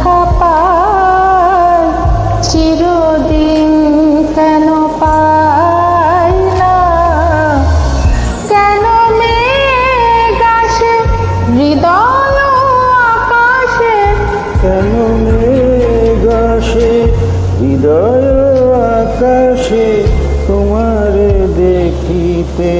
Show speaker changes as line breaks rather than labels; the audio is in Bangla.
দেখা পাই চিরদিন কেন পাই না? কেন মেঘ আসে হৃদয় আকাশে,
কেন মেঘ আসে হৃদয় আকাশে, তোমারে দেখিতে